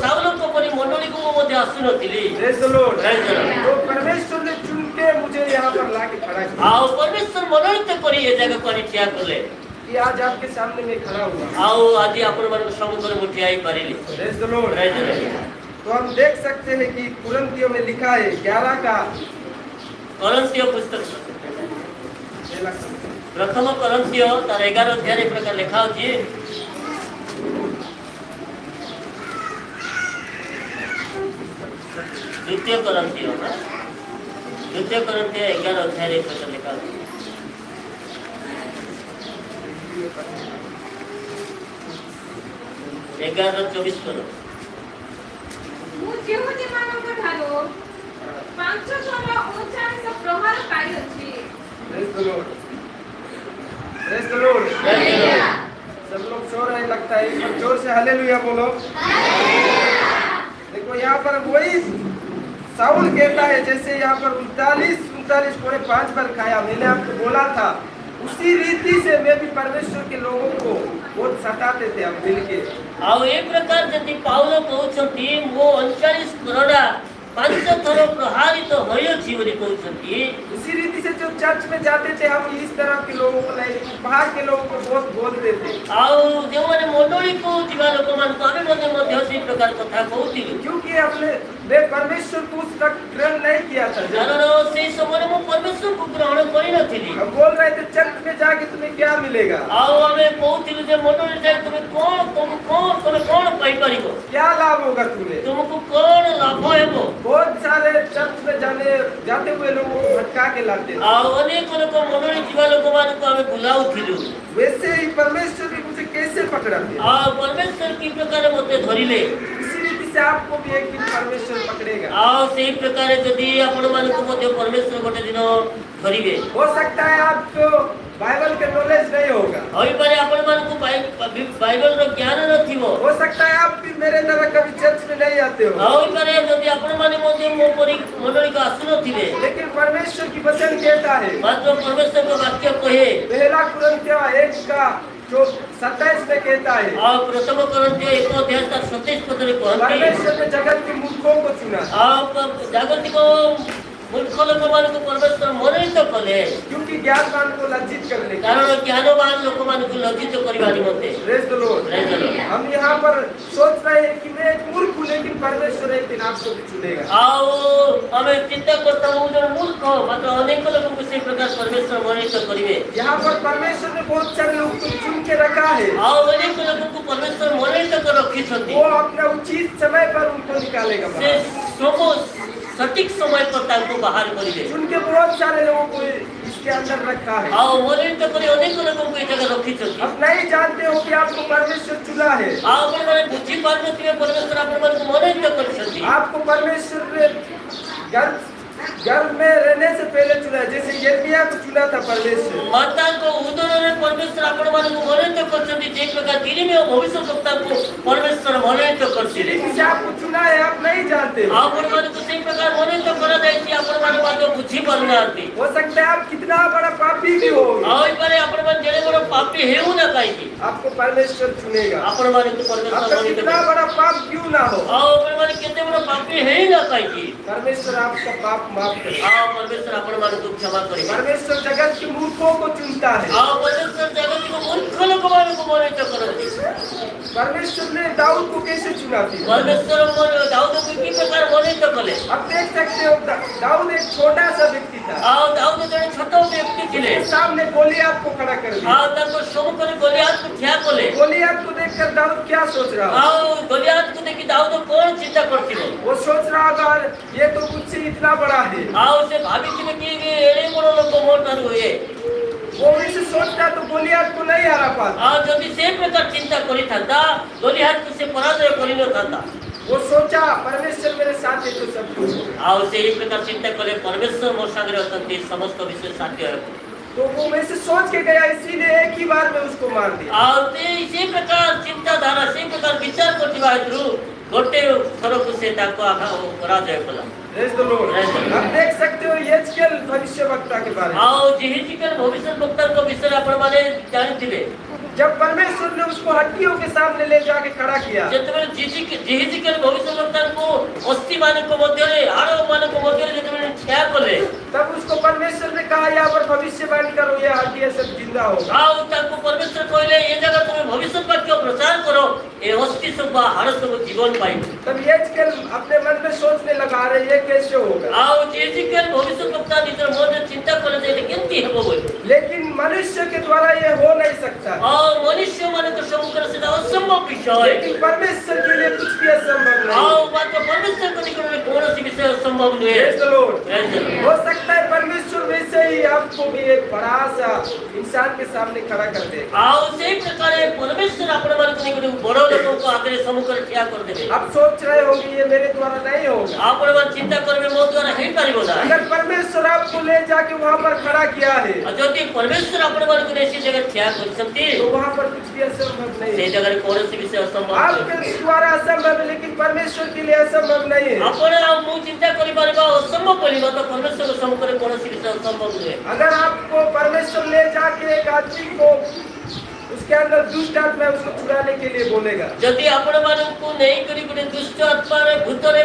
साउल को परि मंडली को मते आसुनथिली। Praise the Lord. Praise the Lord. तो परमेश्वर ने चुन के मुझे यहाँ पर लाके खड़ा किया। आउ परमेश्वर मनोनीत करी ये जगह को ठिया करले कि आज आपके सामने मैं खड़ा हुआ। आउ आज आपण मन समुद्र में ठिया ही पारिली। Praise the Lord. Praise the Lord. तो हम देख सकते हैं कि कुरिन्थियों में लिखा है 11 का कोरिन्थियो पुस्तक प्रथम कोरिन्थियो तार 11 अध्याय प्रकार लिखा अछि। द्वितीय कोरिन्थियो 11 अध्याय प्रकार लिखा अछि। 11:24 करो। ମୁଁ ଯେଉଁମାନଙ୍କ ଠାରୁ 549 ପ୍ରହାର ପାଇଅଛି। Praise the Lord. Praise the Lord. सब लोग सो रहे लगता है, एक बार जोर से हालेलुया बोलो। देखो यहाँ पर वही साउल कहता है जैसे यहाँ पर 39 कोड़े 5 बार खाया, मैंने आपको बोला था उसी रीति से मैं भी परमेश्वर के लोगों को बहुत सताते थे हम मिल के। आउ एक प्रकार जति पाउलो कहउछंती मो 39 करोड़ा 500 थरो प्रहारित होयछि बोली कहउछंती। उसी रीति से जो चर्च में जाते थे हम इस तरह के लोगों को नहीं, बाहर के लोगों को बहुत बोलते थे। आउ जो माने मंडली को जीवा लोक मान को आमे मध्य से प्रकार कथा कहउथिलु क्योंकि अपने मैं परमेश्वर को उस तक ग्रहण नहीं किया था। कारण से समय मो परमेश्वर को ग्रहण करि नथिली। हम बोल रहे थे चर्च में जाके तुम्हें क्या मिलेगा। आउ आमे कहउथिलु जे मंडली जाय तुम्हें कोन पाई परिबो, क्या लाभ होगा तुम्हें, तुमको कोन लाभ हेबो। बहुत सारे चर्च में जाते हुए लोगों को भटका के लाते थे। आउ अनेक लोक मंडली जीवा लोक मान को आमे बुलाउथिलु। वैसे ही परमेश्वर भी मुझे कैसे पकड़ा दिया। आउ परमेश्वर की प्रकार मते धरिले। इसी रीति से आपको भी एक दिन परमेश्वर पकड़ेगा। आउ सेही प्रकार जदि आपण मान को मते परमेश्वर गोटे दिन धरिबे, हो सकता है आपको बाइबल के नॉलेज नहीं होगा, होई पारे आपण मान को बाइबल रो ज्ञान नथिबो, हो सकता है आप भी मेरे तरह कभी चर्च में नहीं आते हो, होई पारे जदि आपण माने मते मो परि मंडली का आसु नथिबे, लेकिन परमेश्वर की वचन कहता है, मात्र परमेश्वर का वाक्य कहे पहला कुरिन्थियों 1 का जो 27 में कहता है, और प्रथम कोरिन्थियो 1 अध्याय 27 पद रे कहते परमेश्वर ने जगत के मूर्खों को चुना। आप जागतिक मूर्ख लोक मान को परमेश्वर मनोनीत कले, क्योंकि ज्ञानवान को लज्जित करने के। कारण ज्ञानवान लोक मान को लज्जित करबा निमंते। Praise the Lord. हम यहाँ पर सोच रहे हैं कि मैं एक मूर्ख हूँ, लेकिन परमेश्वर एक दिन आपको भी चुनेगा। आओ हमें चिंता करता हूँ जो मूर्ख हो, मात्र अनेक लोगों को इसी प्रकार परमेश्वर मनोनीत करिवे। यहाँ पर परमेश्वर ने बहुत सारे लोगों को चुन के रखा है। आओ अनेक लोगों को परमेश्वर मनोनीत कर रखी छथि। वो अपने उचित समय पर उनको निकालेगा से बाहर। सटीक समय पर ताको बाहर करिवे। चुन के बहुत सारे लोगों को इसके अंदर रखा है। आओ मनोनीत करी अनेक लोगों को इस जगह रखी छथि। आप नहीं जानते हो कि आपको परमेश्वर चुना है। आओ अपन माने बुद्धि पार्वती परमेश्वर अपन मन को मनोनीत कर छथि। आपको परमेश्वर ने गर्भ में रहने से पहले चुना, जैसे यिर्मयाह को चुना था परमेश्वर। माता को उदर में परमेश्वर अपन मन को मनोनीत कर छथि। जे प्रकार दिने में भविष्यवक्ता को परमेश्वर मनोनीत करथिले। इसे आपको चुना है, आप नहीं जानते हो। अपन मन को सही प्रकार मनोनीत करा जायछि। अपन मन बात बुद्धि पारुनांती। हो सकता है आप कितना बड़ा पापी भी हो, आइ पारे अपन मन जेडे बड़ पापी हेउ ना काईकी, आपको परमेश्वर चुनेगा। अपन मन को परमेश्वर आपका मनोनीत कितना बड़ा पाप क्यों ना हो, आओ अपन मन केते बड़ पापी हेइ ना पाइछि परमेश्वर आपका पाप माफ करे। आ परमेश्वर आपण मानकु क्षमा करिबे परमेश्वर जगत के मूर्खों को चुनता है। आ परमेश्वर जगत को मूर्ख लोक मानकु मोहित करति परमेश्वर ने दाऊद को कैसे चुना थी? परमेश्वर मन दाऊद को की प्रकार मोहित कले अब देख सकते हो दाऊद एक छोटा सा व्यक्ति था। आ दाऊद जने छोट व्यक्ति थिले सामने गोलियत को खड़ा कर दिया। आ ताको सम्मुखरे गोलियत को ठिया कले गोलियत को देखकर दाऊद क्या सोच रहा आ होगा? गोलियत को देखि दाऊद कोन चिंता करथिलो वो सोच रहा होगा ये तो मुझसे इतना बड़ा है। आ से भाबिथिले कि एड़े बड़ लोक मोटार होए वो इसे सोचता तो गोलियत को नहीं हरा पाता। आ जदि से प्रकार चिंता करि थाता गोलियत को से पराजय करि न थाता वो सोचा परमेश्वर मेरे साथ है तो सब कुछ होगा। आ से एक प्रकार चिंता कले परमेश्वर मोर संगे अतंती समस्त विषय साथी है तो वो वैसे सोच के गया, इसीलिए एक ही बार में उसको मार दिया। आ ते इसी प्रकार चिंताधारा से प्रकार विचार करथिबा हेतु गोटे थरक से ताको आखा पराजय कला Praise the Lord। अब देख सकते हो यज्ञेल भविष्यवक्ता के बारे में। आओ जिहिजिकल भविष्य वक्ता को विषय आपण माने जानथिबे जब परमेश्वर ने उसको हड्डियों के सामने ले जाके खड़ा किया, जेतबे जिहिजिकल भविष्य वक्ता को अस्थि मान को मध्य रे हाड़ मान को मध्य रे जेतबे छया कले तब उसको परमेश्वर ने कहा यहाँ पर भविष्यवाणी करो, ये हड्डियां सब जिंदा होगा। आओ ताको परमेश्वर कहले ये जगह तुम भविष्य वाक्य प्रचार करो ए अस्थि सब हाड़ सब जीवन पाई तब यज्ञेल अपने मन में सोचने लगा, अरे ये कैसे होगा? आओ जिहिजिकल भविष्य वक्ता भीतर मन चिंता करे जे केमती हेबो बोल लेकिन मनुष्य के द्वारा ये हो नहीं सकता। मनुष्य माने तो सम्मुख से असंभव विषय लेकिन परमेश्वर के लिए कुछ भी असंभव नहीं। आओ बात परमेश्वर को निकट में कौन सी विषय असंभव नहीं है Praise the Lord। हो सकता है परमेश्वर वैसे ही आपको भी एक बड़ा सा इंसान के सामने खड़ा कर दे। आओ से प्रकार परमेश्वर आपण मान को निकट बड़ो लोगों को आगे सम्मुख रे ठिया कर देबे आप सोच रहे होंगे ये मेरे द्वारा नहीं होगा। आपण मान चिंता करबे मो द्वारा हे पारिबो ना अगर परमेश्वर आपको ले जाके वहाँ पर खड़ा किया है यदि परमेश्वर आपण मान को ऐसी जगह ठिया करछंती तो वहाँ पर कुछ भी असंभव नहीं से है। जगह कौन सी विषय असंभव आपके द्वारा असंभव है, लेकिन परमेश्वर के लिए असंभव नहीं है। आपण मु चिंता करि पारबा असंभव बोलिबा तो परमेश्वर को सम्मुख रे कौन सी विषय असंभव नहीं है अगर आपको परमेश्वर ले जाके एक आदमी को उसके अंदर दुष्ट आत्मा है उसको छुड़ाने के लिए बोलेगा, जदि आपण मानकु नहीं करी गुटे दुष्ट आत्मा रे भूत रे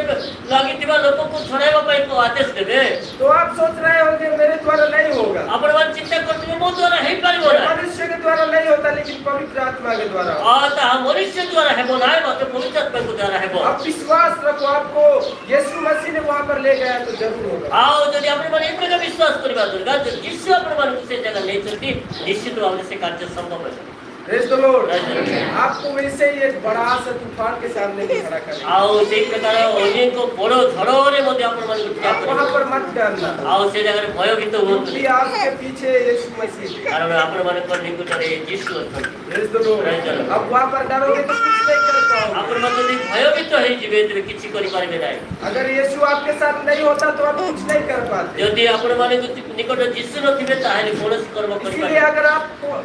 लागितिबा लोक को छुड़ाइबा पई को आदेश देबे तो आप सोच रहे होंगे मेरे द्वारा नहीं होगा। आपण मान चिंता करथिबे मो द्वारा हे पारिबो ना मनुष्य के द्वारा नहीं होता, लेकिन पवित्र आत्मा के द्वारा होता। आ ता मनुष्य द्वारा हेबो ना मत पवित्र आत्मा को द्वारा हेबो आप विश्वास रखो, आपको यीशु मसीह ने वहाँ पर ले गया तो जरूर होगा। आओ जदि आपण मान एक प्रकार विश्वास करबा दुर्गा यीशु आपण मान से जगह नहीं चलती निश्चित रूप से कार्य संभव है Praise the Lord। आपको वैसे ही एक बड़ा सा तूफान के सामने भी खड़ा करेगा। आओ से प्रकार ओने को बड़ो झड़ो रे मध्ये आपण मान को ठिया आप वहाँ कर पर मत डरना, आओ से जगह भयभीत होत क्योंकि आपके पीछे यीशु मसीह है। कारण आपण मान को निकट रे यीशु अछन Praise the Lord। Praise the Lord। अब वहाँ पर डरोगे तो कुछ नहीं कर पाओगे। आपण मान जदि भयभीत होई जिवे त किछि करि पारबे नै अगर यीशु आपके साथ नहीं होता तो आप कुछ नहीं कर पाते। जदि आपण मान निकट यीशु नथिबे ताहाले कोनोसी कर्म करि इसीलिए अगर आपको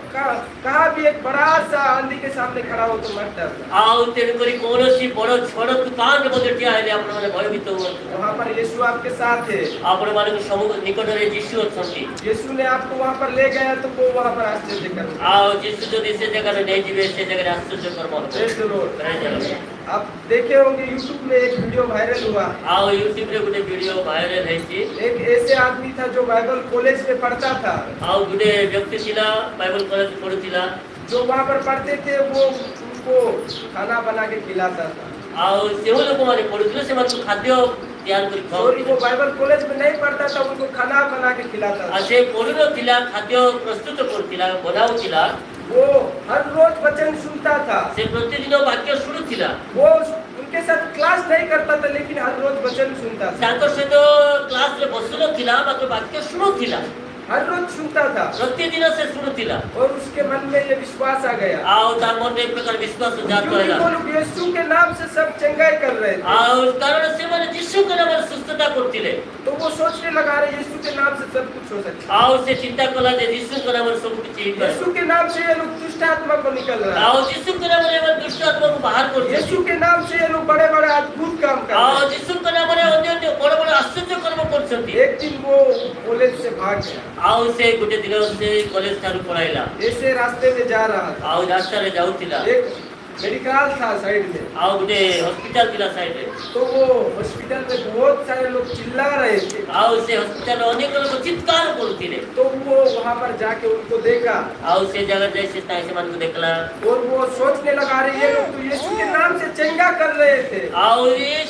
कहाँ भी एक बड़ा सा आंधी के सामने खड़ा हो तो मत डरना। आओ तेन करी कोनोसी बड़ छोड़ तूफान के मध्ये ठिया हेले आपण मान भयभीत होत वहाँ पर यीशु आपके साथ है। आपण मान को समूह निकट रे यीशु अछंती यीशु ने आपको वहाँ पर ले गया तो वो वहाँ पर आश्चर्य कर। आओ यीशु जदि से जगह नहीं जिवे से जगह आश्चर्य कर्म Praise the Lord। Praise the Lord। आप देखे होंगे यूट्यूब में एक वीडियो वायरल हुआ। आओ यूट्यूब रे गुटे वीडियो वायरल हेछि एक ऐसे आदमी था जो बाइबल कॉलेज में पढ़ता था। आओ गुटे व्यक्ति थिला बाइबल कॉलेज पढुथिला जो वहाँ पर पढ़ते थे वो उनको खाना बना के खिलाता था। आओ सेहो लोक माने पढुथिले से मतलब खाद्य तैयार करी और वो खाओ बाइबल कॉलेज में नहीं पढ़ता था, उनको खाना बना के खिलाता था। आसे पढुनो थिला खाद्य प्रस्तुत करथिला बनाउथिला वो हर रोज वचन सुनता था। से प्रतिदिन वाक्य सुनुथिला वो उनके साथ क्लास नहीं करता था, लेकिन हर रोज वचन सुनता था। तांकर सहित क्लास रे बसुनो थिला मात्र वाक्य सुनुथिला हर रोज सुनता था प्रतिदिन से सुनुथिला और उसके मन में ये विश्वास आ गया। आओ ता मन रे प्रकार विश्वास जात क्योंकि होला वो लोग यीशु के नाम से सब चंगाई कर रहे थे। आओ कारण से माने यीशु के नाम सुस्थता करथिले तो वो सोचने लगा, अरे यीशु के नाम से सब कुछ हो सकता है। आओ से चिंता कला जे यीशु के नाम सब कुछ ठीक है यीशु के नाम से ये लोग दुष्ट आत्मा को निकल रहा है। आओ यीशु के नाम रे दुष्ट आत्मा को बाहर कर यीशु के नाम से ये लोग बड़े बड़े अद्भुत काम कर रहे आओ हैं। यीशु के नाम रे अन्य बड़ बड़ आश्चर्य कर्म करछंती एक दिन वो कॉलेज से भाग गया। आओ से गुटे दिन से कॉलेज थारु पढाइला ऐसे रास्ते में जा रहा था, आओ रास्ता रे जाउतिला एक मेडिकल था साइड में। आओ गुटे हॉस्पिटल थिला साइड रे तो वो हॉस्पिटल में बहुत लोग चिल्ला रहे थे। ଆଉ ସେ ହସ୍ପିଟାଲ ଅନେକ ଲୋକ ଚିତ୍କାର କରୁଥିଲେ। तो वो वहाँ पर जाके उनको देखा ଆଉ ସେ ଜାଗାରେ ଯାଇ ସେ ସେମାନଙ୍କୁ ଦେଖିଲା। और वो सोचने लगा, अरे ये लोग तो यीशु के नाम से चंगा कर रहे थे। ଆଉ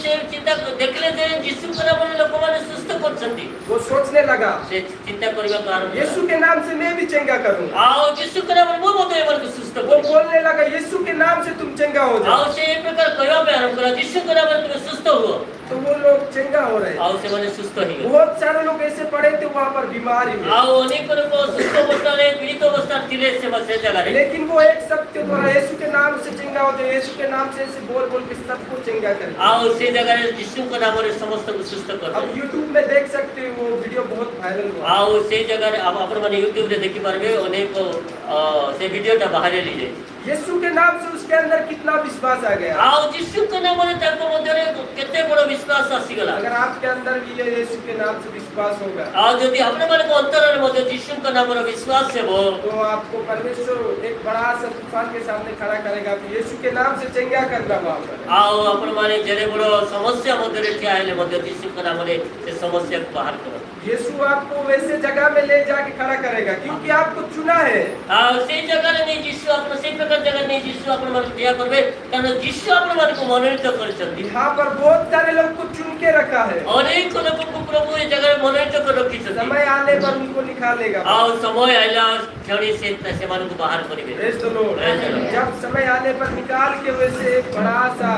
ସେ ଚିନ୍ତା ଦେଖିଲେ ଯେ ଯୀଶୁଙ୍କ ନାମରେ ଲୋକମାନେ ସୁସ୍ଥ କରୁଛନ୍ତି। वो सोचने लगा, ସେ ଚିନ୍ତା କରିବାକୁ ଆରମ୍ଭ କଲା। यीशु के नाम से मैं भी चंगा करूँगा। ଆଉ ଯୀଶୁଙ୍କ ନାମରେ ମୁଁ ମଧ୍ୟ ଏମାନଙ୍କୁ ସୁସ୍ଥ वो କରିବି। बोलने लगा, यीशु के नाम से तुम चंगा हो ଆଉ जाओ। ସେ ଏ ପ୍ରକାର କହିବା ପାଇଁ ଆରମ୍ଭ କଲା, ଯୀଶୁଙ୍କ ନାମରେ ତୁମେ ସୁସ୍ଥ ହୁଅ। तो वो लोग चंगा हो रहे। ଆଉ ସେମାନେ ସୁସ୍ଥ ହେଇଗଲେ। बहुत सारे लोग ऐसे पड़े थे वहाँ पर बीमारी में, ଆଉ ଅନେକ ଲୋକ ସୁସ୍ଥ ଅବସ୍ଥାରେ ପୀଡ଼ିତ ଅବସ୍ଥାରେ ଥିଲେ ସେ ଜାଗାରେ। लेकिन वो एक सत्य द्वारा यीशु के नाम से चंगा होते, यीशु के नाम से ऐसे बोल बोल के सबको चंगा करे। ଆଉ ସେ ଜାଗାରେ ଯୀଶୁଙ୍କ ନାମରେ ସମସ୍ତଙ୍କୁ ସୁସ୍ଥ अब କରିଦେଲେ। यूट्यूब में देख सकते हो, वो वीडियो बहुत वायरल हुआ। ଆଉ ସେଇ ଜାଗାରେ ଆପଣମାନେ ୟୁଟ୍ୟୁବରେ ଦେଖିପାରିବେ, ଅନେକ ସେ ଭିଡ଼ିଓଟା ବାହାରି ଯାଇଛି। यीशु के नाम से उसके अंदर कितना विश्वास आ गया। ଆଉ ଯୀଶୁଙ୍କ ନାମରେ ତାଙ୍କ ମଧ୍ୟରେ କେତେ ବଡ଼ ବିଶ୍ୱାସ ଆସିଗଲା। अगर आपके अंदर भी ये यीशु के नाम से विश्वास होगा, ଆଉ ଯଦି ଆପଣମାନଙ୍କ ଅନ୍ତରରେ ମଧ୍ୟ ଯୀଶୁଙ୍କ ନାମର ବିଶ୍ୱାସ ହେବ, तो आपको परमेश्वर एक बड़ा सा तूफान के सामने खड़ा करेगा कि यीशु के नाम से चंगा करना वहाँ पर। ଆଉ ଆପଣମାନେ ଯେଡ଼େ ବଡ଼ ସମସ୍ୟା ମଧ୍ୟରେ ଠିଆ ହେଲେ ମଧ୍ୟ ଯୀଶୁଙ୍କ ନାମରେ ସେ ସମସ୍ୟାକୁ ବାହାର କରନ୍ତି। यीशु आपको वैसे जगह में ले जाके खड़ा करेगा, क्योंकि आपको चुना है। ଆଉ ସେଇ ଜାଗାରେ ନେଇ ଯୀଶୁ ଆପଣ ସେଇ ପ୍ରକାର ଜାଗାରେ ନେଇ ଯୀଶୁ ଆପଣମାନଙ୍କୁ ଠିଆ କରିବେ, କାରଣ ଯୀଶୁ ଆପଣମାନଙ୍କୁ ମନୋନୀତ କରିଛନ୍ତି। यहाँ पर बहुत सारे लोग को चुन के रखा है। ଅନେକ ଲୋକଙ୍କୁ ପ୍ରଭୁ ଏ ଜାଗାରେ ମନୋନୀତ କରି ରଖିଛନ୍ତି। समय आने पर उनको निकालेगा। ଆଉ ସମୟ ଆଇଲା କ୍ଷଣି ସେମାନଙ୍କୁ ବାହାର କରିବେ। Praise the Lord। Praise the Lord। जब समय आने पर निकाल के वैसे एक बड़ा सा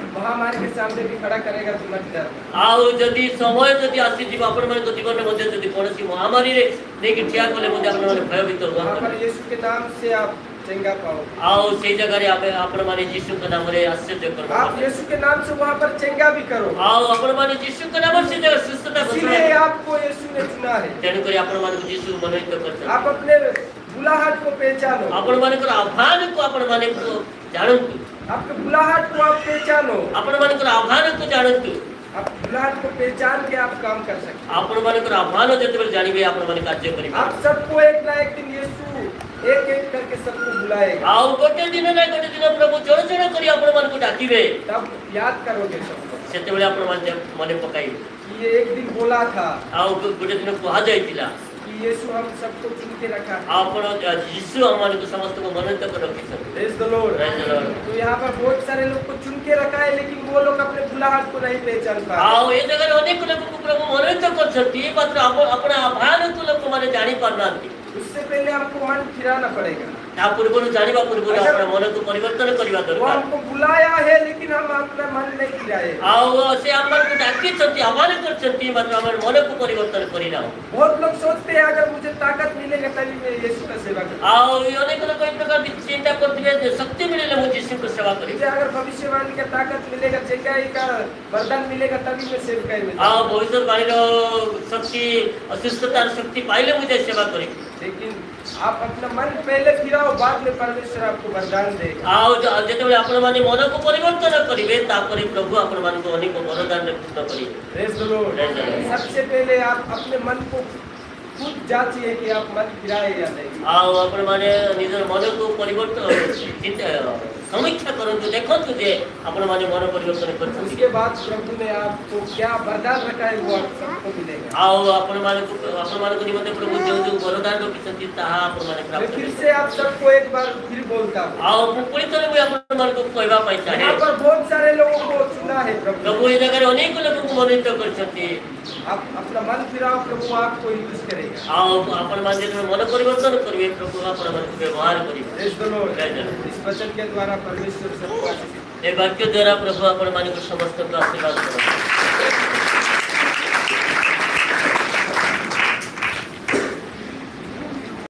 महामारी के सामने भी खड़ा करेगा तो मत डर। ଆଉ ଯଦି ସମୟ ଯଦି ଆସିଯିବ ଆପଣମାନଙ୍କ ଜୀବନରେ ମଧ୍ୟ ଯଦି କୌଣସି ମହାମାରୀରେ ନେଇକି ଠିଆ କଲେ ମଧ୍ୟ ଆପଣମାନେ ଭୟଭୀତ वहाँ ହୁଅନ୍ତୁ। पर यीशु के नाम से आप चंगा पाओ। ଆଉ ସେଇ ଜାଗାରେ ଆପଣମାନେ ଯୀଶୁଙ୍କ ନାମରେ ଆଶ୍ଚର୍ଯ୍ୟ आप କରିବେ। यीशु के नाम से वहाँ पर चंगा भी करो। ଆଉ ଆପଣମାନେ ଯୀଶୁଙ୍କ ନାମରେ ସେ ଜାଗାରେ ସୁସ୍ଥତା ଘୋଷଣା इसलिए କରିବେ। आपको यीशु ने चुना है। ତେଣୁକରି ଆପଣମାନଙ୍କୁ ଯୀଶୁ ମନୋନୀତ କରିଛନ୍ତି। आप अपने बुलाहट को पहचानो। ଆପଣମାନଙ୍କର ଆହ୍ୱାନକୁ ଆପଣମାନେ ଜାଣନ୍ତୁ। आपके बुलाहट को आप पहचानो। ଆପଣମାନଙ୍କର ଆହ୍ୱାନକୁ ଜାଣନ୍ତୁ। आप बुलाहट को पहचान के आप काम कर सकते ଆପଣମାନଙ୍କର ଆହ୍ୱାନ ଯେତେବେଳେ ଜାଣିବେ ଆପଣମାନେ କାର୍ଯ୍ୟ କରିବେ। हैं। आप सबको एक ना एक दिन यीशु एक एक करके सबको बुलाएगा। ଆଉ ଗୋଟେ ଦିନ ନା ଗୋଟେ ଦିନ ପ୍ରଭୁ ଜଣ ଜଣ କରି ଆପଣମାନଙ୍କୁ ଡାକିବେ। तब याद करोगे सबको ସେତେବେଳେ ଆପଣମାନେ ମନେ ପକାଇବେ। कि ये एक दिन बोला था ଆଉ ଗୋଟେ ଦିନ କୁହାଯାଇଥିଲା कि यीशु हम सबको चुन के रखा है। ଆପଣ ଯୀଶୁ ଆମମାନଙ୍କୁ ସମସ୍ତଙ୍କୁ ମନୋନୀତ କରି ରଖିଛନ୍ତି। Praise the Lord। Praise the Lord। तो यहाँ पर बहुत सारे लोग को चुन के रखा है, लेकिन वो लोग अपने बुलाहट को नहीं पहचान पा ଆଉ रहे। ଏ ଜାଗାରେ ଅନେକ ଲୋକଙ୍କୁ ପ୍ରଭୁ ମନୋନୀତ କରିଛନ୍ତି, ମାତ୍ର ଆପଣ ଆହ୍ୱାନକୁ ଲୋକମାନେ ଜାଣି ପାରୁନାହାନ୍ତି। उससे पहले हमको मन फिराना पड़ेगा। ତା ପୂର୍ବରୁ ଜାଣିବା ପୂର୍ବରୁ ଆପଣ ମନକୁ ପରିବର୍ତ୍ତନ କରିବା वो ଦରକାର। हमको बुलाया है, लेकिन हम अपना मन नहीं फिराए। ଆଉ ସେ ଆମମାନଙ୍କୁ ଡାକିଛନ୍ତି, ଆହ୍ୱାନ କରିଛନ୍ତି, ମାତ୍ର ଆମର ମନକୁ ପରିବର୍ତ୍ତନ କରିନାହୁଁ। बहुत लोग सोचते हैं अगर मुझे ताकत मिलेगा तभी मैं यीशु का सेवा करूँ। ଆଉ ଅନେକ ଲୋକ ଏ ପ୍ରକାର ଚିନ୍ତା କରୁଥିବେ ଯେ ଶକ୍ତି ମିଳିଲେ ମୁଁ ଯୀଶୁଙ୍କ ସେବା କରିବି। मुझे अगर भविष्यवाणी का ताकत मिलेगा, चंगाई का वरदान मिलेगा, तभी मैं सेवकाई में ଆଉ जाऊँ। ଭବିଷ୍ୟବାଣୀର ଶକ୍ତି, ଅସୁସ୍ଥତାର ଶକ୍ତି ପାଇଲେ ମୁଁ ଯାଇ ସେବା କରିବି। लेकिन आप अपना मन पहले फिराओ, बाद में परमेश्वर आपको वरदान देगा। ଆଉ ଯେତେବେଳେ ଆପଣମାନେ ମନକୁ ପରିବର୍ତ୍ତନ କରିବେ, ତାପରେ ପ୍ରଭୁ ଆପଣମାନଙ୍କୁ ଅନେକ ବରଦାନରେ ପୂର୍ଣ୍ଣ କରିବେ। Praise the Lord। Praise the Lord। सबसे पहले आप अपने मन को खुद जांचिए कि आप मन फिराए या नहीं। ଆଉ ଆପଣମାନେ ନିଜର ମନକୁ ପରିବର୍ତ୍ତନ ସମୀକ୍ଷା କରନ୍ତୁ, ଦେଖନ୍ତୁ ଯେ ଆପଣମାନେ ମନ ପରିବର୍ତ୍ତନ କରିଛନ୍ତି। उसके बाद प्रभु ने आपको क्या वरदान रखा है वो आप सबको मिलेगा। ଆଉ ଆପଣମାନଙ୍କ ନିମନ୍ତେ ପ୍ରଭୁ ଯେଉଁ ଯେଉଁ ବରଦାନ ରଖିଛନ୍ତି ତାହା ଆପଣମାନେ मैं ପ୍ରାପ୍ତ फिर କରିବେ। से आप सबको एक बार फिर बोलता हूँ, ଆଉ ମୁଁ ପୁଣି ଥରେ ମୁଁ ଆପଣମାନଙ୍କୁ କହିବା ପାଇଁ ଚାହେଁ, यहाँ पर बहुत सारे लोगों को चुना है प्रभु। ପ୍ରଭୁ ଏ ଜାଗାରେ ଅନେକ ଲୋକଙ୍କୁ ମନୋନୀତ କରିଛନ୍ତି। आप अपना मन फिराओ, प्रभु आपको यूज करेगा। ଆଉ ଆପଣମାନେ ଯେତେବେଳେ ମନ ପରିବର୍ତ୍ତନ କରିବେ, ପ୍ରଭୁ ଆପଣମାନଙ୍କୁ ବ୍ୟବହାର କରିବେ। Praise the Lord। Praise the Lord। इस वचन के द्वारा परमेश्वर सबको आशीष ଏ ବାକ୍ୟ ଦ୍ୱାରା ପ୍ରଭୁ ଆପଣମାନଙ୍କୁ ସମସ୍ତଙ୍କୁ ଆଶୀର୍ବାଦ କରନ୍ତୁ।